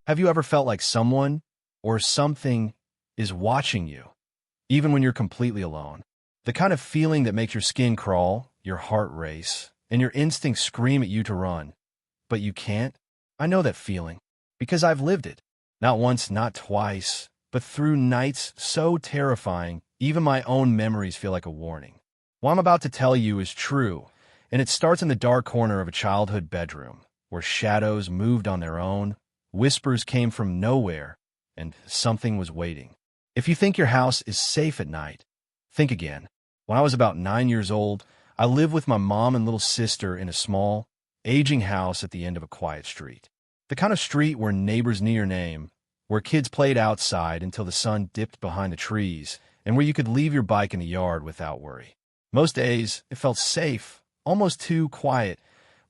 Have you ever felt like someone or something is watching you, even when you're completely alone? The kind of feeling that makes your skin crawl, your heart race, and your instincts scream at you to run, but you can't? I know that feeling, because I've lived it. Not once, not twice, but through nights so terrifying, even my own memories feel like a warning. What I'm about to tell you is true, and it starts in the dark corner of a childhood bedroom, where shadows moved on their own, whispers came from nowhere, and something was waiting. If you think your house is safe at night, think again. When I was about 9 years old, I lived with my mom and little sister in a small, aging house at the end of a quiet street. The kind of street where neighbors knew your name, where kids played outside until the sun dipped behind the trees, and where you could leave your bike in the yard without worry. Most days, it felt safe, almost too quiet,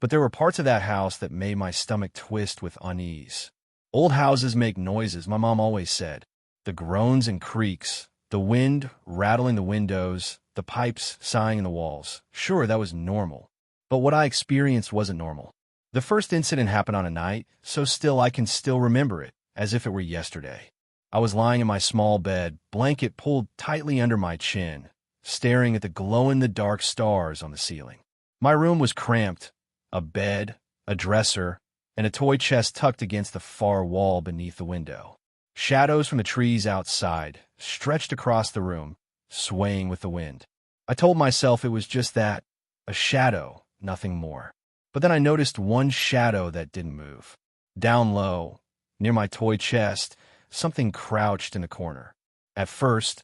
but there were parts of that house that made my stomach twist with unease. Old houses make noises, my mom always said. The groans and creaks, the wind rattling the windows, the pipes sighing in the walls. Sure, that was normal. But what I experienced wasn't normal. The first incident happened on a night, so still I can still remember it, as if it were yesterday. I was lying in my small bed, blanket pulled tightly under my chin, staring at the glow-in-the-dark stars on the ceiling. My room was cramped, a bed, a dresser, and a toy chest tucked against the far wall beneath the window. Shadows from the trees outside stretched across the room, swaying with the wind. I told myself it was just that, a shadow, nothing more. But then I noticed one shadow that didn't move. Down low, near my toy chest, something crouched in a corner. At first,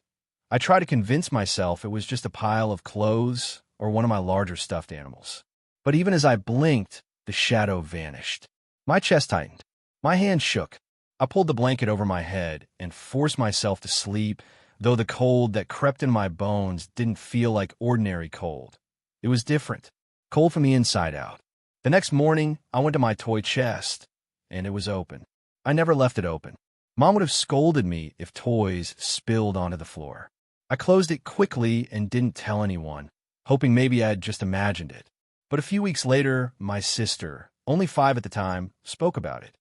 I tried to convince myself it was just a pile of clothes or one of my larger stuffed animals. But even as I blinked, the shadow vanished. My chest tightened. My hand shook. I pulled the blanket over my head and forced myself to sleep, though the cold that crept in my bones didn't feel like ordinary cold. It was different, cold from the inside out. The next morning, I went to my toy chest, and it was open. I never left it open. Mom would have scolded me if toys spilled onto the floor. I closed it quickly and didn't tell anyone, hoping maybe I'd just imagined it. But a few weeks later, my sister, only 5 at the time, spoke about it.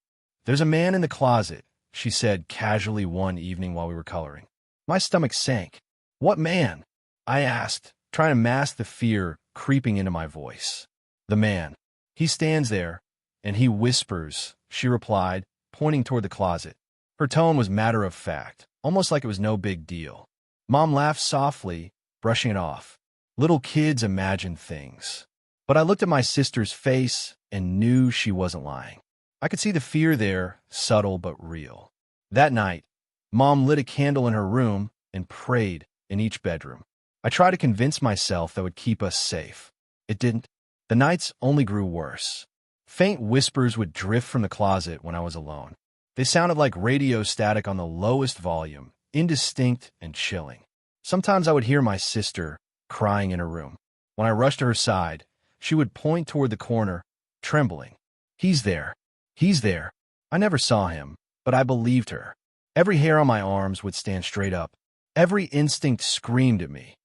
"There's a man in the closet," she said casually one evening while we were coloring. My stomach sank. "What man?" I asked, trying to mask the fear creeping into my voice. "The man. He stands there, and he whispers," she replied, pointing toward the closet. Her tone was matter-of-fact, almost like it was no big deal. Mom laughed softly, brushing it off. Little kids imagine things. But I looked at my sister's face and knew she wasn't lying. I could see the fear there, subtle but real. That night, Mom lit a candle in her room and prayed in each bedroom. I tried to convince myself that would keep us safe. It didn't. The nights only grew worse. Faint whispers would drift from the closet when I was alone. They sounded like radio static on the lowest volume, indistinct and chilling. Sometimes I would hear my sister crying in her room. When I rushed to her side, she would point toward the corner, trembling. "He's there. He's there." I never saw him, but I believed her. Every hair on my arms would stand straight up. Every instinct screamed at me.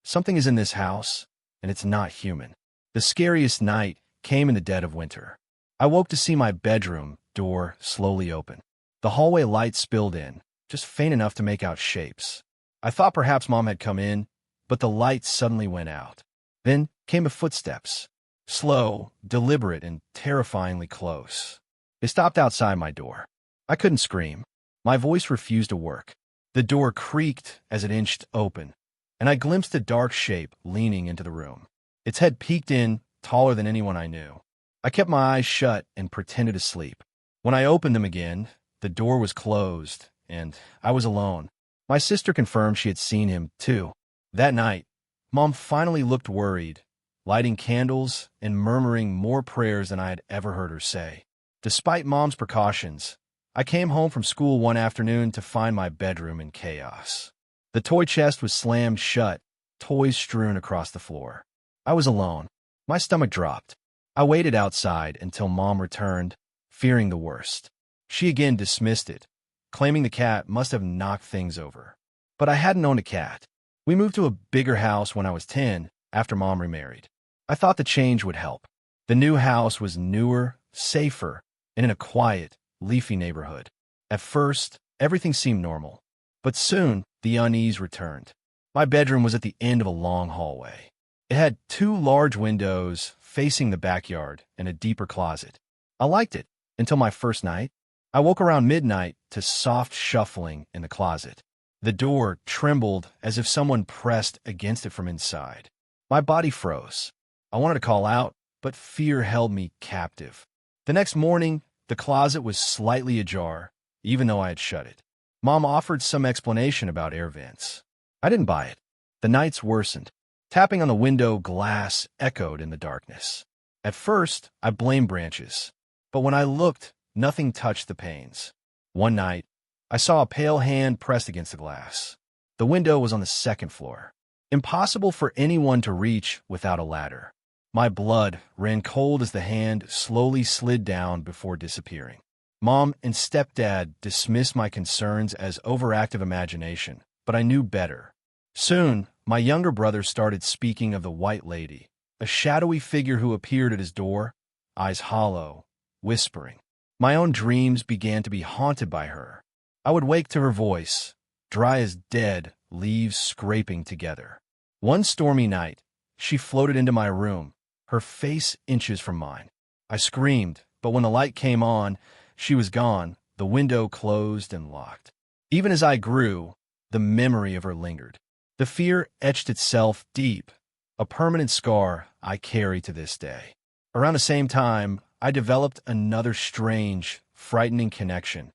Something is in this house, and it's not human. The scariest night came in the dead of winter. I woke to see my bedroom door slowly open. The hallway light spilled in, just faint enough to make out shapes. I thought perhaps Mom had come in, but the light suddenly went out. Then came the footsteps, slow, deliberate, and terrifyingly close. They stopped outside my door. I couldn't scream. My voice refused to work. The door creaked as it inched open, and I glimpsed a dark shape leaning into the room. Its head peeked in, taller than anyone I knew. I kept my eyes shut and pretended to sleep. When I opened them again, the door was closed, and I was alone. My sister confirmed she had seen him, too. That night, Mom finally looked worried, lighting candles and murmuring more prayers than I had ever heard her say. Despite Mom's precautions, I came home from school one afternoon to find my bedroom in chaos. The toy chest was slammed shut, toys strewn across the floor. I was alone. My stomach dropped. I waited outside until Mom returned, fearing the worst. She again dismissed it, claiming the cat must have knocked things over. But I hadn't owned a cat. We moved to a bigger house when I was 10, after Mom remarried. I thought the change would help. The new house was newer, safer, and in a quiet, leafy neighborhood. At first, everything seemed normal, but soon the unease returned. My bedroom was at the end of a long hallway. It had two large windows facing the backyard and a deeper closet. I liked it until my first night. I woke around midnight to soft shuffling in the closet. The door trembled as if someone pressed against it from inside. My body froze. I wanted to call out, but fear held me captive. The next morning, the closet was slightly ajar, even though I had shut it. Mom offered some explanation about air vents. I didn't buy it. The nights worsened. Tapping on the window glass echoed in the darkness. At first, I blamed branches, but when I looked, nothing touched the panes. One night, I saw a pale hand pressed against the glass. The window was on the second floor. Impossible for anyone to reach without a ladder. My blood ran cold as the hand slowly slid down before disappearing. Mom and stepdad dismissed my concerns as overactive imagination, but I knew better. Soon, my younger brother started speaking of the White Lady, a shadowy figure who appeared at his door, eyes hollow, whispering. My own dreams began to be haunted by her. I would wake to her voice, dry as dead leaves scraping together. One stormy night, she floated into my room, her face inches from mine. I screamed, but when the light came on, she was gone, the window closed and locked. Even as I grew, the memory of her lingered. The fear etched itself deep, a permanent scar I carry to this day. Around the same time, I developed another strange, frightening connection,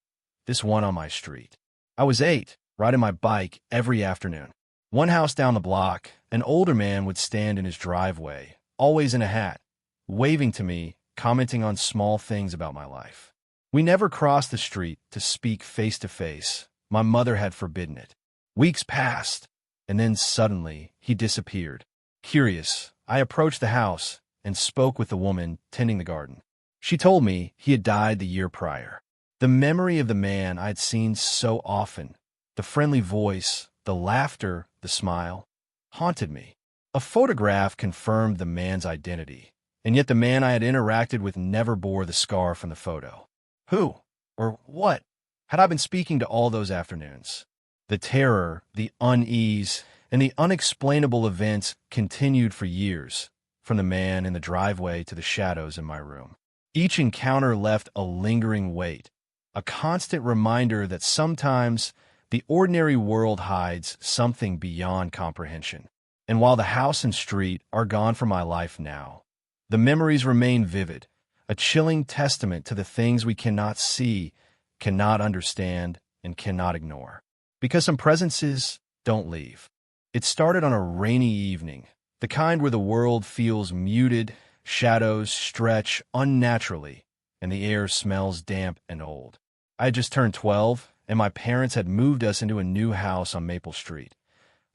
this one on my street. I was 8, riding my bike every afternoon. One house down the block, an older man would stand in his driveway, always in a hat, waving to me, commenting on small things about my life. We never crossed the street to speak face to face. My mother had forbidden it. Weeks passed, and then suddenly he disappeared. Curious, I approached the house and spoke with the woman tending the garden. She told me he had died the year prior. The memory of the man I had seen so often, the friendly voice, the laughter, the smile, haunted me. A photograph confirmed the man's identity, and yet the man I had interacted with never bore the scar from the photo. Who, or what, had I been speaking to all those afternoons? The terror, the unease, and the unexplainable events continued for years, from the man in the driveway to the shadows in my room. Each encounter left a lingering weight, a constant reminder that sometimes the ordinary world hides something beyond comprehension. And while the house and street are gone from my life now, the memories remain vivid, a chilling testament to the things we cannot see, cannot understand, and cannot ignore. Because some presences don't leave. It started on a rainy evening, the kind where the world feels muted, shadows stretch unnaturally, and the air smells damp and old. I had just turned 12, and my parents had moved us into a new house on Maple Street,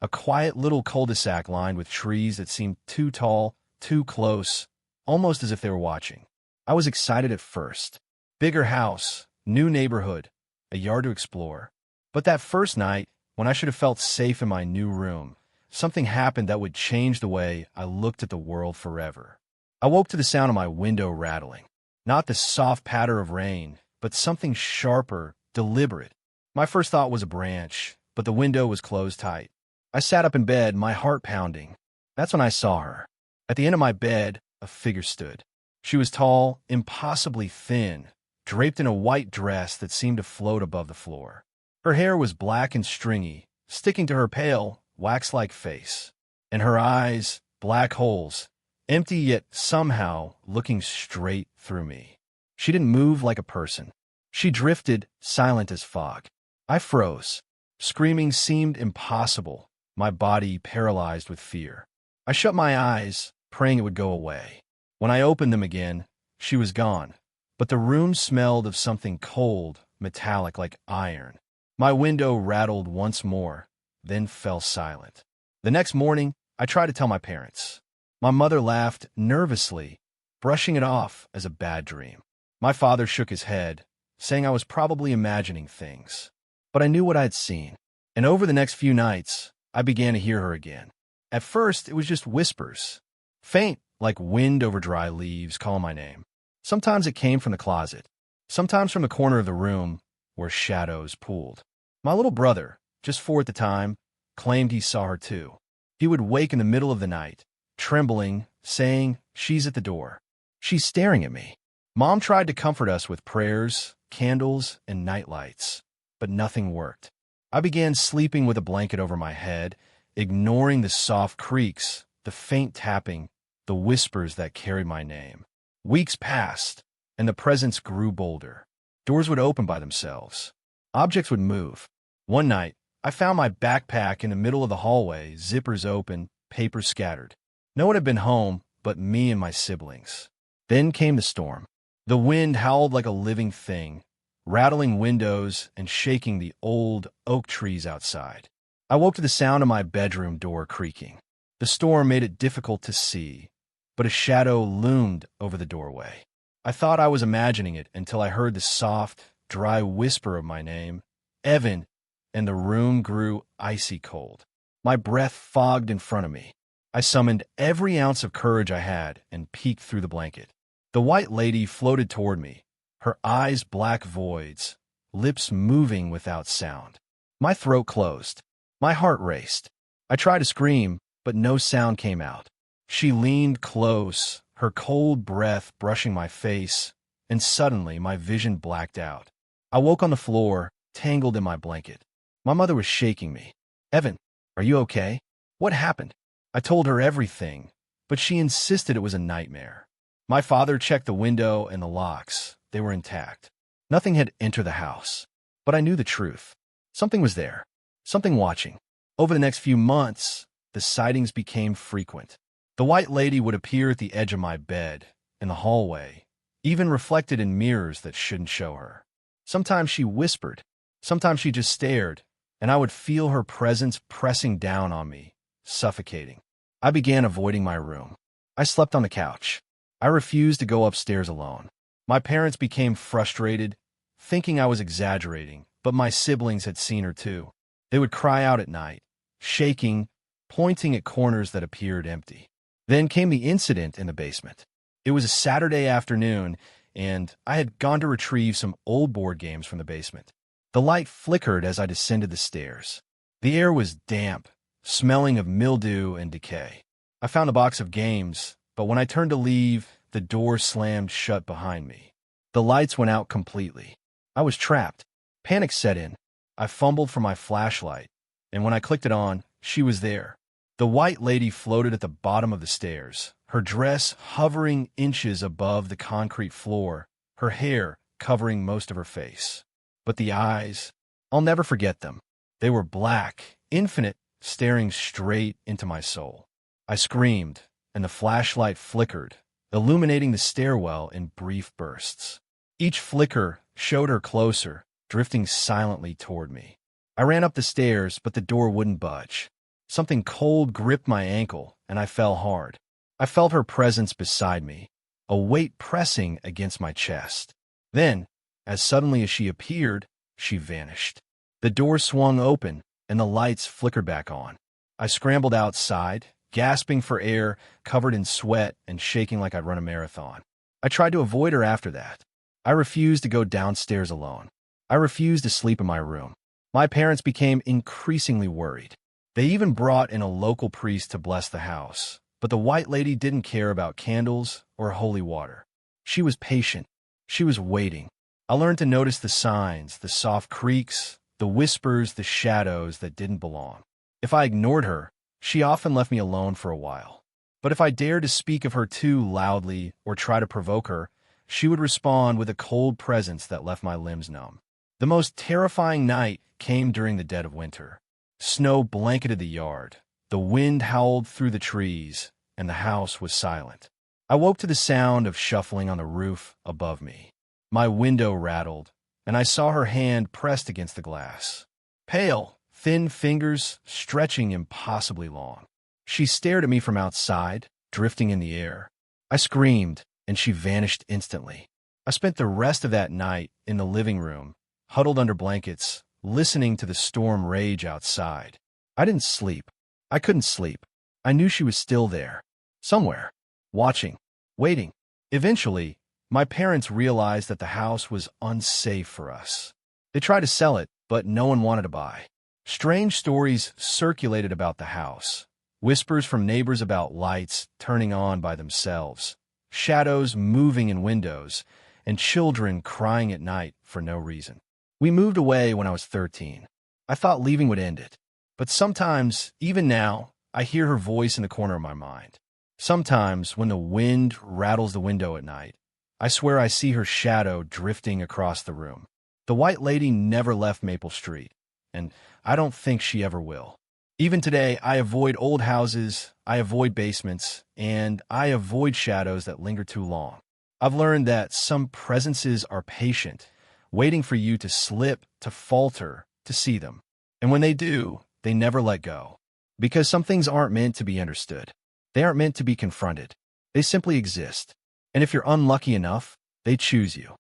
a quiet little cul-de-sac lined with trees that seemed too tall, too close, almost as if they were watching. I was excited at first. Bigger house, new neighborhood, a yard to explore. But that first night, when I should have felt safe in my new room, something happened that would change the way I looked at the world forever. I woke to the sound of my window rattling. Not the soft patter of rain, but something sharper, deliberate. My first thought was a branch, but the window was closed tight. I sat up in bed, my heart pounding. That's when I saw her. At the end of my bed, a figure stood. She was tall, impossibly thin, draped in a white dress that seemed to float above the floor. Her hair was black and stringy, sticking to her pale, wax-like face. And her eyes, black holes, empty yet somehow looking straight through me. She didn't move like a person. She drifted, silent as fog. I froze. Screaming seemed impossible, my body paralyzed with fear. I shut my eyes, praying it would go away. When I opened them again, she was gone, but the room smelled of something cold, metallic like iron. My window rattled once more, then fell silent. The next morning, I tried to tell my parents. My mother laughed nervously, brushing it off as a bad dream. My father shook his head, saying I was probably imagining things. But I knew what I had seen, and over the next few nights, I began to hear her again. At first, it was just whispers, faint like wind over dry leaves calling my name. Sometimes it came from the closet, sometimes from the corner of the room, where shadows pooled. My little brother, just 4 at the time, claimed he saw her too. He would wake in the middle of the night, trembling, saying, "She's at the door. She's staring at me." Mom tried to comfort us with prayers, candles, and night lights, but nothing worked. I began sleeping with a blanket over my head, ignoring the soft creaks, the faint tapping, the whispers that carried my name. Weeks passed, and the presence grew bolder. Doors would open by themselves. Objects would move. One night, I found my backpack in the middle of the hallway, zippers open, papers scattered. No one had been home but me and my siblings. Then came the storm. The wind howled like a living thing, rattling windows and shaking the old oak trees outside. I woke to the sound of my bedroom door creaking. The storm made it difficult to see, but a shadow loomed over the doorway. I thought I was imagining it until I heard the soft, dry whisper of my name, "Evan," and the room grew icy cold. My breath fogged in front of me. I summoned every ounce of courage I had and peeked through the blanket. The white lady floated toward me, her eyes black voids, lips moving without sound. My throat closed. My heart raced. I tried to scream, but no sound came out. She leaned close, her cold breath brushing my face, and suddenly my vision blacked out. I woke on the floor, tangled in my blanket. My mother was shaking me. "Evan, are you okay? What happened?" I told her everything, but she insisted it was a nightmare. My father checked the window and the locks. They were intact. Nothing had entered the house. But I knew the truth. Something was there. Something watching. Over the next few months, the sightings became frequent. The white lady would appear at the edge of my bed, in the hallway, even reflected in mirrors that shouldn't show her. Sometimes she whispered. Sometimes she just stared, and I would feel her presence pressing down on me, suffocating. I began avoiding my room. I slept on the couch. I refused to go upstairs alone. My parents became frustrated, thinking I was exaggerating, but my siblings had seen her too. They would cry out at night, shaking, pointing at corners that appeared empty. Then came the incident in the basement. It was a Saturday afternoon, and I had gone to retrieve some old board games from the basement. The light flickered as I descended the stairs. The air was damp, smelling of mildew and decay. I found a box of games, but when I turned to leave, the door slammed shut behind me. The lights went out completely. I was trapped. Panic set in. I fumbled for my flashlight, and when I clicked it on, she was there. The white lady floated at the bottom of the stairs, her dress hovering inches above the concrete floor, her hair covering most of her face. But the eyes, I'll never forget them. They were black, infinite, staring straight into my soul. I screamed, and the flashlight flickered, illuminating the stairwell in brief bursts. Each flicker showed her closer, drifting silently toward me. I ran up the stairs, but the door wouldn't budge. Something cold gripped my ankle, and I fell hard. I felt her presence beside me, a weight pressing against my chest. Then, as suddenly as she appeared, she vanished. The door swung open, and the lights flickered back on. I scrambled outside, gasping for air, covered in sweat and shaking like I'd run a marathon. I tried to avoid her after that. I refused to go downstairs alone. I refused to sleep in my room. My parents became increasingly worried. They even brought in a local priest to bless the house, but the white lady didn't care about candles or holy water. She was patient. She was waiting. I learned to notice the signs, the soft creaks, the whispers, the shadows that didn't belong. If I ignored her, she often left me alone for a while. But if I dared to speak of her too loudly or try to provoke her, she would respond with a cold presence that left my limbs numb. The most terrifying night came during the dead of winter. Snow blanketed the yard. The wind howled through the trees, and the house was silent. I woke to the sound of shuffling on the roof above me. My window rattled, and I saw her hand pressed against the glass. Pale, thin fingers stretching impossibly long. She stared at me from outside, drifting in the air. I screamed, and she vanished instantly. I spent the rest of that night in the living room, huddled under blankets, listening to the storm rage outside. I didn't sleep. I couldn't sleep. I knew she was still there, somewhere, watching, waiting. Eventually, my parents realized that the house was unsafe for us. They tried to sell it, but no one wanted to buy. Strange stories circulated about the house. Whispers from neighbors about lights turning on by themselves, shadows moving in windows, and children crying at night for no reason. We moved away when I was 13. I thought leaving would end it. But sometimes, even now, I hear her voice in the corner of my mind. Sometimes, when the wind rattles the window at night, I swear I see her shadow drifting across the room. The White Lady never left Maple Street, and I don't think she ever will. Even today, I avoid old houses, I avoid basements, and I avoid shadows that linger too long. I've learned that some presences are patient, waiting for you to slip, to falter, to see them. And when they do, they never let go. Because some things aren't meant to be understood. They aren't meant to be confronted. They simply exist. And if you're unlucky enough, they choose you.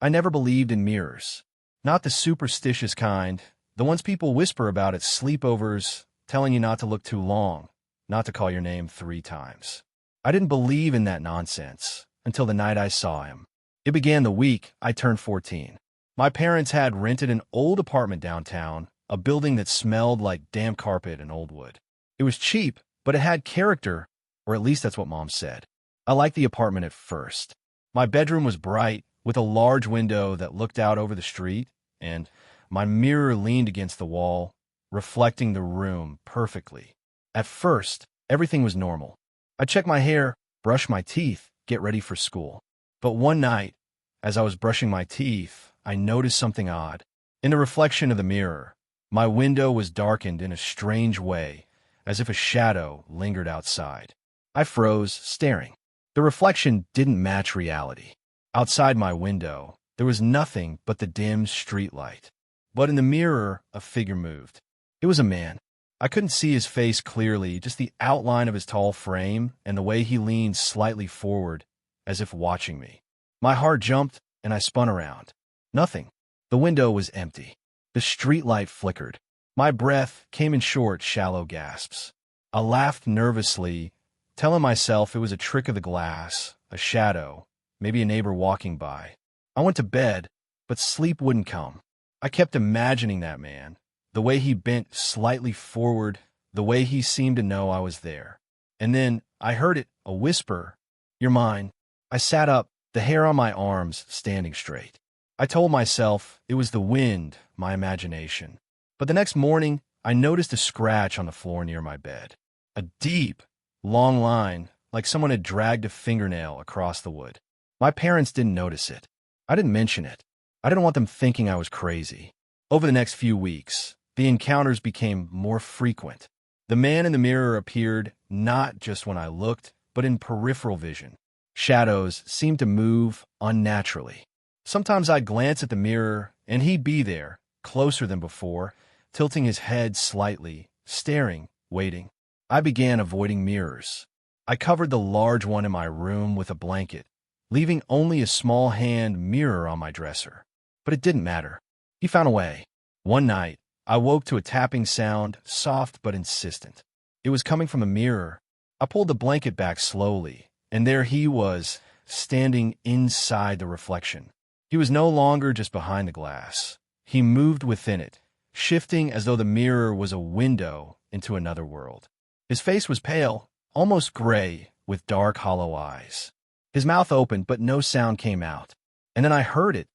I never believed in mirrors. Not the superstitious kind, the ones people whisper about at sleepovers, telling you not to look too long, not to call your name 3 times. I didn't believe in that nonsense until the night I saw him. It began the week I turned 14. My parents had rented an old apartment downtown, a building that smelled like damp carpet and old wood. It was cheap, but it had character, or at least that's what Mom said. I liked the apartment at first. My bedroom was bright, with a large window that looked out over the street, and my mirror leaned against the wall, reflecting the room perfectly. At first, everything was normal. I checked my hair, brushed my teeth, get ready for school. But one night, as I was brushing my teeth, I noticed something odd. In the reflection of the mirror, my window was darkened in a strange way, as if a shadow lingered outside. I froze, staring. The reflection didn't match reality. Outside my window, there was nothing but the dim streetlight. But in the mirror, a figure moved. It was a man. I couldn't see his face clearly, just the outline of his tall frame and the way he leaned slightly forward, as if watching me. My heart jumped, and I spun around. Nothing. The window was empty. The streetlight flickered. My breath came in short, shallow gasps. I laughed nervously, telling myself it was a trick of the glass, a shadow, maybe a neighbor walking by. I went to bed, but sleep wouldn't come. I kept imagining that man, the way he bent slightly forward, the way he seemed to know I was there. And then I heard it, a whisper, "You're mine." I sat up, the hair on my arms standing straight. I told myself it was the wind, my imagination. But the next morning, I noticed a scratch on the floor near my bed. A deep, long line, like someone had dragged a fingernail across the wood. My parents didn't notice it. I didn't mention it. I didn't want them thinking I was crazy. Over the next few weeks, the encounters became more frequent. The man in the mirror appeared not just when I looked, but in peripheral vision. Shadows seemed to move unnaturally. Sometimes I'd glance at the mirror, and he'd be there, closer than before, tilting his head slightly, staring, waiting. I began avoiding mirrors. I covered the large one in my room with a blanket, leaving only a small hand mirror on my dresser. But it didn't matter. He found a way. One night, I woke to a tapping sound, soft but insistent. It was coming from the mirror. I pulled the blanket back slowly, and there he was, standing inside the reflection. He was no longer just behind the glass. He moved within it, shifting as though the mirror was a window into another world. His face was pale, almost gray, with dark, hollow eyes. His mouth opened, but no sound came out. And then I heard it,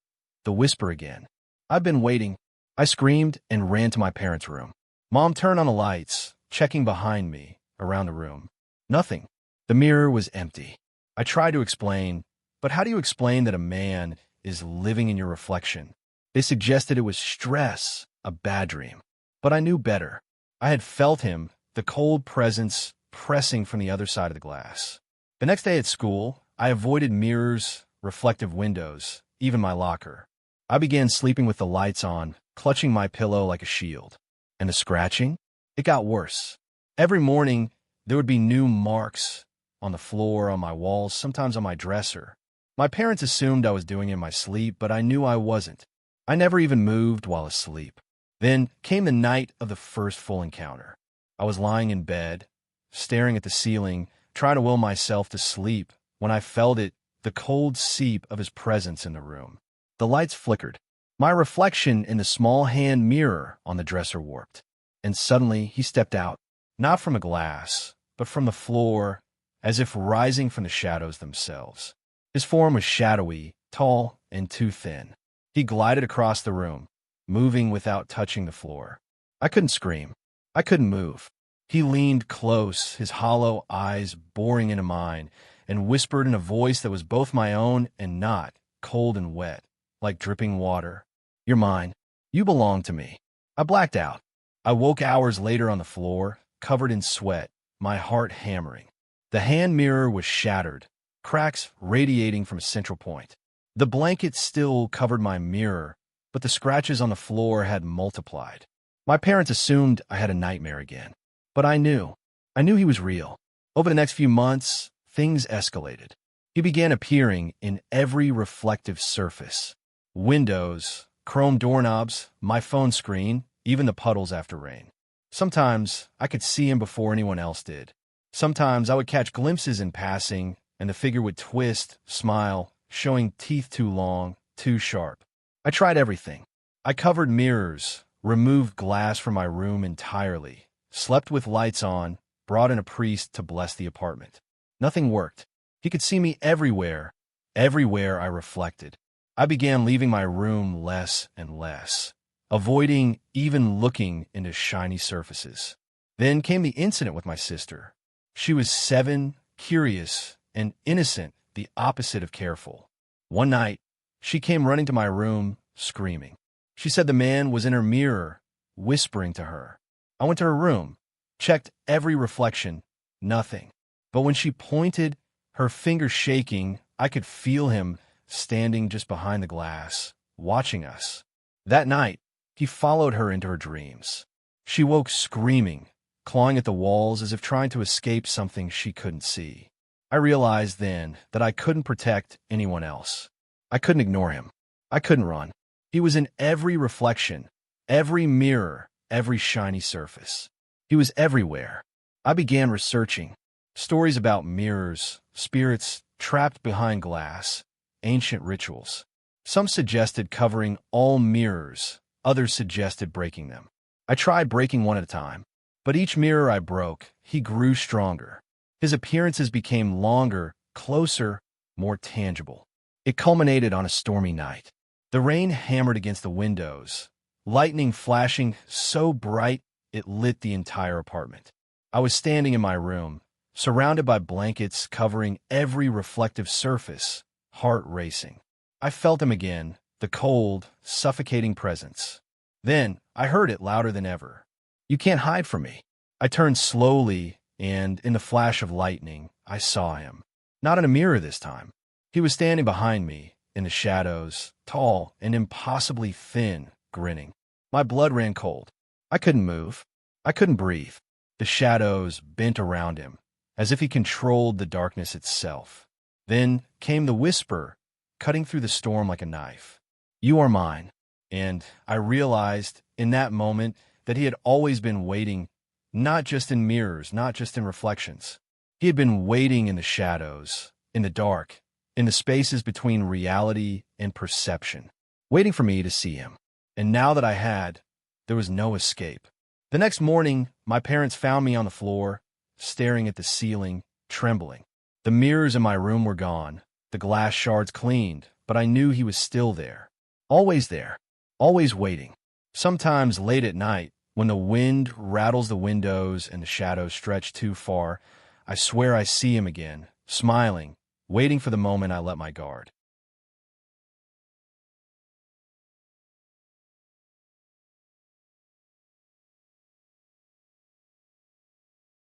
the whisper again. "I've been waiting." I screamed and ran to my parents' room. Mom turned on the lights, checking behind me, around the room. Nothing. The mirror was empty. I tried to explain, but how do you explain that a man is living in your reflection? They suggested it was stress, a bad dream. But I knew better. I had felt him, the cold presence pressing from the other side of the glass. The next day at school, I avoided mirrors, reflective windows, even my locker. I began sleeping with the lights on, clutching my pillow like a shield. And the scratching? It got worse. Every morning, there would be new marks on the floor, on my walls, sometimes on my dresser. My parents assumed I was doing it in my sleep, but I knew I wasn't. I never even moved while asleep. Then came the night of the first full encounter. I was lying in bed, staring at the ceiling, trying to will myself to sleep, when I felt it, the cold seep of his presence in the room. The lights flickered. My reflection in the small hand mirror on the dresser warped, and suddenly he stepped out, not from a glass, but from the floor, as if rising from the shadows themselves. His form was shadowy, tall, and too thin. He glided across the room, moving without touching the floor. I couldn't scream. I couldn't move. He leaned close, his hollow eyes boring into mine, and whispered in a voice that was both my own and not, cold and wet, like dripping water. "You're mine. You belong to me." I blacked out. I woke hours later on the floor, covered in sweat, my heart hammering. The hand mirror was shattered, cracks radiating from a central point. The blanket still covered my mirror, but the scratches on the floor had multiplied. My parents assumed I had a nightmare again. But I knew he was real. Over the next few months, things escalated. He began appearing in every reflective surface. Windows, chrome doorknobs, my phone screen, even the puddles after rain. Sometimes I could see him before anyone else did. Sometimes I would catch glimpses in passing, and the figure would twist, smile, showing teeth too long, too sharp. I tried everything. I covered mirrors, removed glass from my room entirely, slept with lights on, brought in a priest to bless the apartment. Nothing worked. He could see me everywhere. Everywhere I reflected. I began leaving my room less and less, avoiding even looking into shiny surfaces. Then came the incident with my sister. She was 7, curious, and innocent, the opposite of careful. One night, she came running to my room, screaming. She said the man was in her mirror, whispering to her. I went to her room, checked every reflection, nothing. But when she pointed, her finger shaking, I could feel him standing just behind the glass, watching us. That night, he followed her into her dreams. She woke screaming, clawing at the walls as if trying to escape something she couldn't see. I realized then that I couldn't protect anyone else. I couldn't ignore him. I couldn't run. He was in every reflection, every mirror, every shiny surface. He was everywhere. I began researching. Stories about mirrors, spirits trapped behind glass, ancient rituals. Some suggested covering all mirrors, others suggested breaking them. I tried breaking one at a time, but each mirror I broke, he grew stronger. His appearances became longer, closer, more tangible. It culminated on a stormy night. The rain hammered against the windows, lightning flashing so bright it lit the entire apartment. I was standing in my room, surrounded by blankets covering every reflective surface, heart racing. I felt him again, the cold, suffocating presence. Then I heard it louder than ever. "You can't hide from me." I turned slowly, and in the flash of lightning, I saw him. Not in a mirror this time. He was standing behind me, in the shadows, tall and impossibly thin, grinning. My blood ran cold. I couldn't move. I couldn't breathe. The shadows bent around him, as if he controlled the darkness itself. Then came the whisper, cutting through the storm like a knife. "You are mine." And I realized in that moment that he had always been waiting, not just in mirrors, not just in reflections. He had been waiting in the shadows, in the dark, in the spaces between reality and perception, waiting for me to see him. And now that I had, there was no escape. The next morning, my parents found me on the floor, staring at the ceiling, trembling. The mirrors in my room were gone, the glass shards cleaned, but I knew he was still there, always waiting. Sometimes late at night, when the wind rattles the windows and the shadows stretch too far, I swear I see him again, smiling, waiting for the moment I let my guard.